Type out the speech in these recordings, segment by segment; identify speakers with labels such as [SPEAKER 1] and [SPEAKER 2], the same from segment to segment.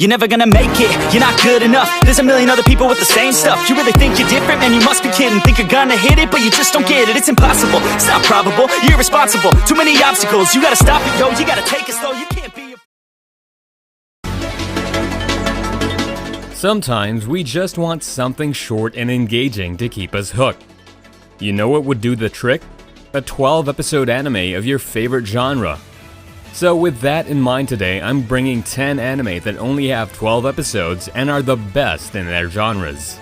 [SPEAKER 1] You're never gonna make it, you're not good enough. There's a million other people with the same stuff. You really think you're different? Man, you must be kidding. Think you're gonna hit it, but you just don't get it. It's impossible, it's not probable, you're irresponsible. Too many obstacles, you gotta stop it, yo. You gotta take it slow, you can't be
[SPEAKER 2] Sometimes we just want something short and engaging to keep us hooked. You know what would do the trick? A 12-episode anime of your favorite genre. So with that in mind today, I'm bringing 10 anime that only have 12 episodes and are the best in their genres.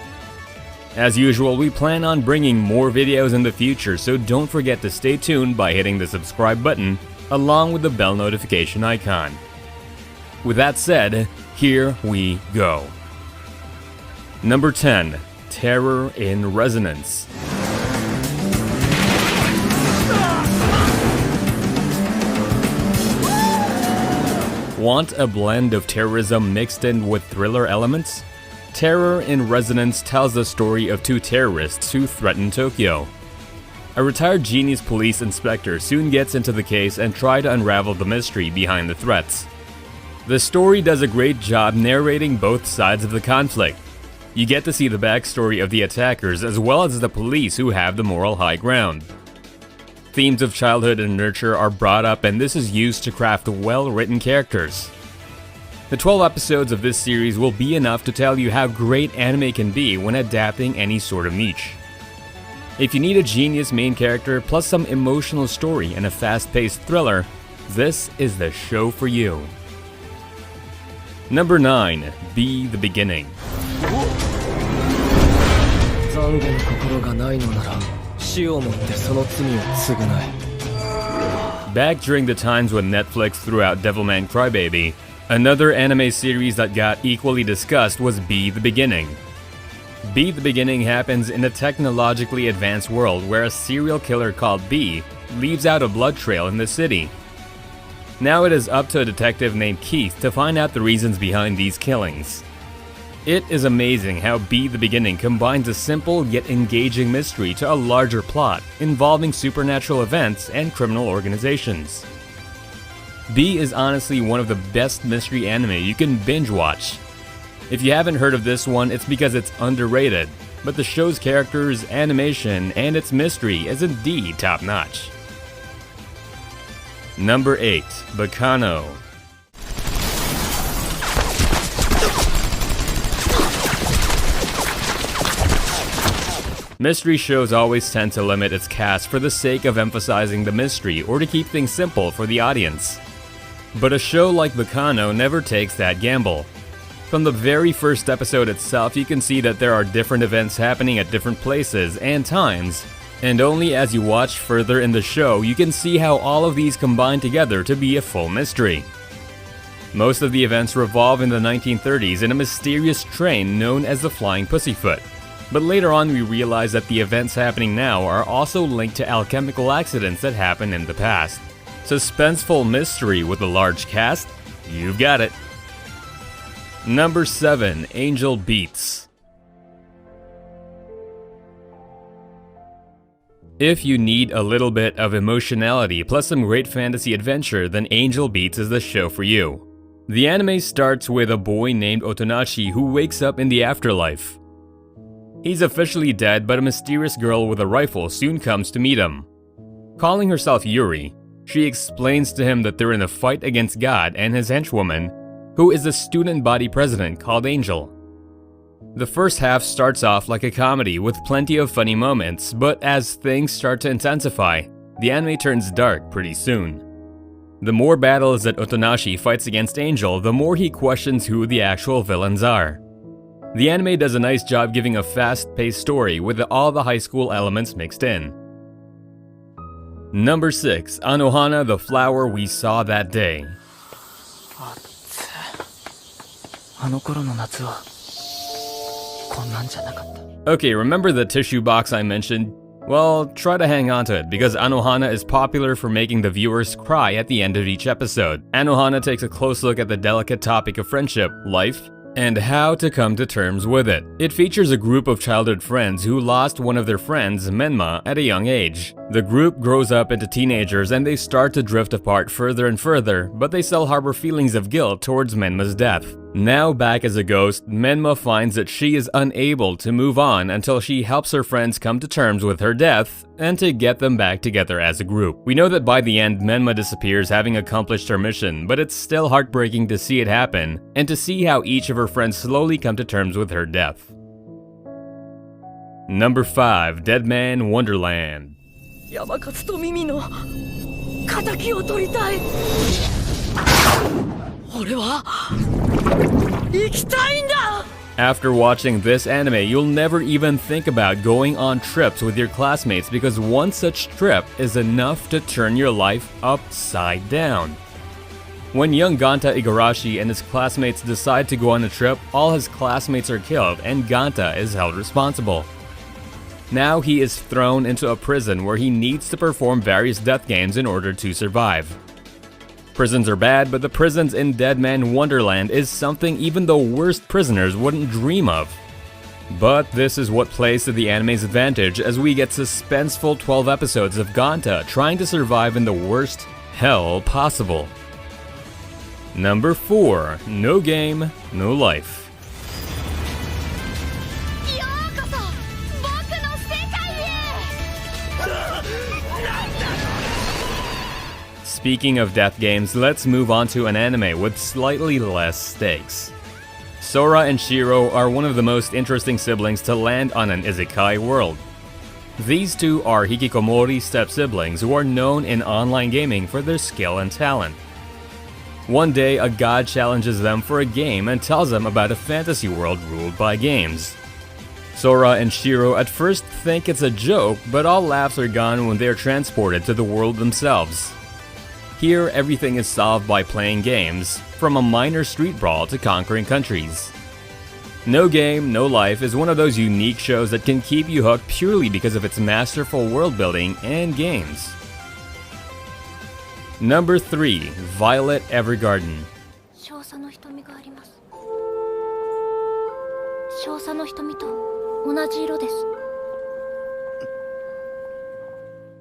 [SPEAKER 2] As usual, we plan on bringing more videos in the future, so don't forget to stay tuned by hitting the subscribe button along with the bell notification icon. With that said, here we go. Number 10. Terror in Resonance. Want a blend of terrorism mixed in with thriller elements? Terror in Resonance tells the story of two terrorists who threaten Tokyo. A retired genius police inspector soon gets into the case and tries to unravel the mystery behind the threats. The story does a great job narrating both sides of the conflict. You get to see the backstory of the attackers as well as the police who have the moral high ground. Themes of childhood and nurture are brought up, and this is used to craft well-written characters. The 12 episodes of this series will be enough to tell you how great anime can be when adapting any sort of niche. If you need a genius main character plus some emotional story and a fast-paced thriller, this is the show for you. Number 9. Be the Beginning. Back during the times when Netflix threw out Devilman Crybaby, another anime series that got equally discussed was Be the Beginning. Be the Beginning happens in a technologically advanced world where a serial killer called B leaves out a blood trail in the city. Now it is up to a detective named Keith to find out the reasons behind these killings. It is amazing how Be the Beginning combines a simple yet engaging mystery to a larger plot involving supernatural events and criminal organizations. B is honestly one of the best mystery anime you can binge watch. If you haven't heard of this one, it's because it's underrated, but the show's characters, animation, and its mystery is indeed top notch. Number 8. Bacano. Mystery shows always tend to limit its cast for the sake of emphasizing the mystery or to keep things simple for the audience. But a show like Bacano never takes that gamble. From the very first episode itself, you can see that there are different events happening at different places and times, and only as you watch further in the show you can see how all of these combine together to be a full mystery. Most of the events revolve in the 1930s in a mysterious train known as the Flying Pussyfoot. But later on we realize that the events happening now are also linked to alchemical accidents that happened in the past. Suspenseful mystery with a large cast? You've got it. Number 7. Angel Beats. If you need a little bit of emotionality plus some great fantasy adventure, then Angel Beats is the show for you. The anime starts with a boy named Otonashi who wakes up in the afterlife. He's officially dead, but a mysterious girl with a rifle soon comes to meet him. Calling herself Yuri, she explains to him that they're in a fight against God and his henchwoman, who is a student body president called Angel. The first half starts off like a comedy with plenty of funny moments, but as things start to intensify, the anime turns dark pretty soon. The more battles that Otonashi fights against Angel, the more he questions who the actual villains are. The anime does a nice job giving a fast-paced story with all the high school elements mixed in. Number 6. Anohana, the Flower We Saw That Day. Okay, remember the tissue box I mentioned? Well, try to hang on to it, because Anohana is popular for making the viewers cry at the end of each episode. Anohana takes a close look at the delicate topic of friendship, life, and how to come to terms with it. It features a group of childhood friends who lost one of their friends, Menma, at a young age. The group grows up into teenagers and they start to drift apart further and further, but they still harbor feelings of guilt towards Menma's death. Now back as a ghost, Menma finds that she is unable to move on until she helps her friends come to terms with her death and to get them back together as a group. We know that by the end, Menma disappears having accomplished her mission, but it's still heartbreaking to see it happen and to see how each of her friends slowly come to terms with her death. Number 5. Dead Man Wonderland.
[SPEAKER 3] 山勝と耳の敵を取りたい。俺は生きたいんだ。
[SPEAKER 2] After watching this anime, you'll never even think about going on trips with your classmates because one such trip is enough to turn your life upside down. When young Ganta Igarashi and his classmates decide to go on a trip, all his classmates are killed and Ganta is held responsible. Now he is thrown into a prison where he needs to perform various death games in order to survive. Prisons are bad, but the prisons in Dead Man Wonderland is something even the worst prisoners wouldn't dream of. But this is what plays to the anime's advantage as we get suspenseful 12 episodes of Ganta trying to survive in the worst hell possible. Number 4. No Game, No Life. Speaking of death games, let's move on to an anime with slightly less stakes. Sora and Shiro are one of the most interesting siblings to land on an isekai world. These two are hikikomori step-siblings who are known in online gaming for their skill and talent. One day, a god challenges them for a game and tells them about a fantasy world ruled by games. Sora and Shiro at first think it's a joke, but all laughs are gone when they are transported to the world themselves. Here, everything is solved by playing games, from a minor street brawl to conquering countries. No Game, No Life is one of those unique shows that can keep you hooked purely because of its masterful world building and games. Number 3. Violet Evergarden.
[SPEAKER 4] 少佐の瞳があります。少佐の瞳と同じ色です。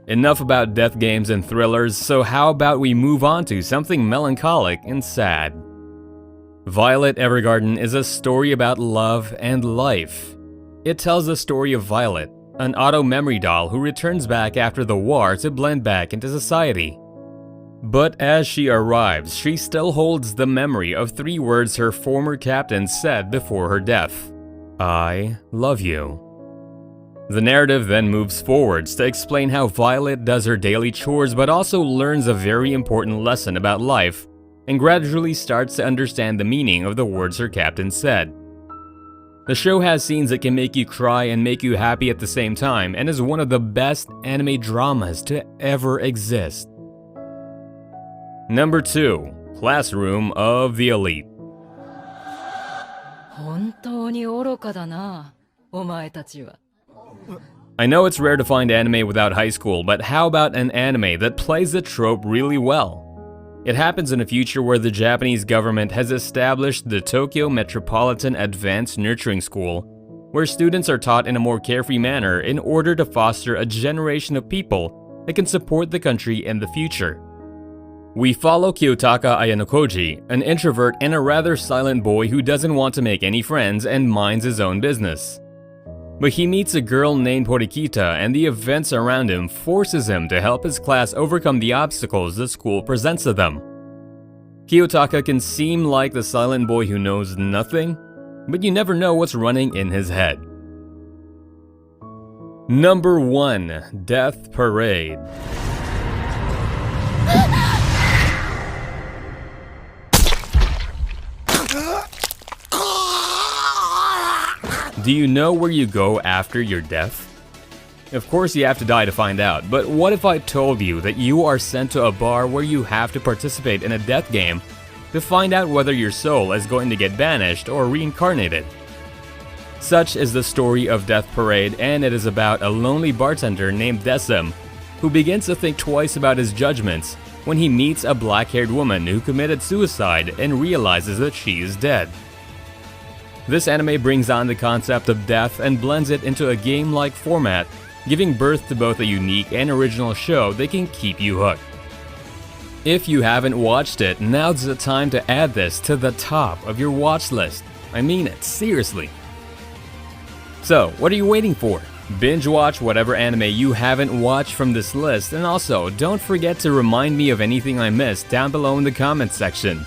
[SPEAKER 2] Enough about death games and thrillers, so how about we move on to something melancholic and sad? Violet Evergarden is a story about love and life. It tells the story of Violet, an auto-memory doll who returns back after the war to blend back into society. But as she arrives, she still holds the memory of 3 words her former captain said before her death. I love you. The narrative then moves forwards to explain how Violet does her daily chores but also learns a very important lesson about life and gradually starts to understand the meaning of the words her captain said. The show has scenes that can make you cry and make you happy at the same time and is one of the best anime dramas to ever exist. Number 2. Classroom of the Elite.
[SPEAKER 3] 本当に愚かだな、お前たちは。
[SPEAKER 2] I know it's rare to find anime without high school, but how about an anime that plays the trope really well? It happens in a future where the Japanese government has established the Tokyo Metropolitan Advanced Nurturing School, where students are taught in a more carefree manner in order to foster a generation of people that can support the country in the future. We follow Kiyotaka Ayanokoji, an introvert and a rather silent boy who doesn't want to make any friends and minds his own business. But he meets a girl named Horikita and the events around him forces him to help his class overcome the obstacles the school presents to them. Kiyotaka can seem like the silent boy who knows nothing, but you never know what's running in his head. Number 1. Death Parade. Do you know where you go after your death? Of course you have to die to find out, but what if I told you that you are sent to a bar where you have to participate in a death game to find out whether your soul is going to get banished or reincarnated? Such is the story of Death Parade, and it is about a lonely bartender named Desem who begins to think twice about his judgments when he meets a black-haired woman who committed suicide and realizes that she is dead. This anime brings on the concept of death and blends it into a game-like format, giving birth to both a unique and original show that can keep you hooked. If you haven't watched it, now's the time to add this to the top of your watch list. I mean it, seriously. So, what are you waiting for? Binge watch whatever anime you haven't watched from this list, and also don't forget to remind me of anything I missed down below in the comments section.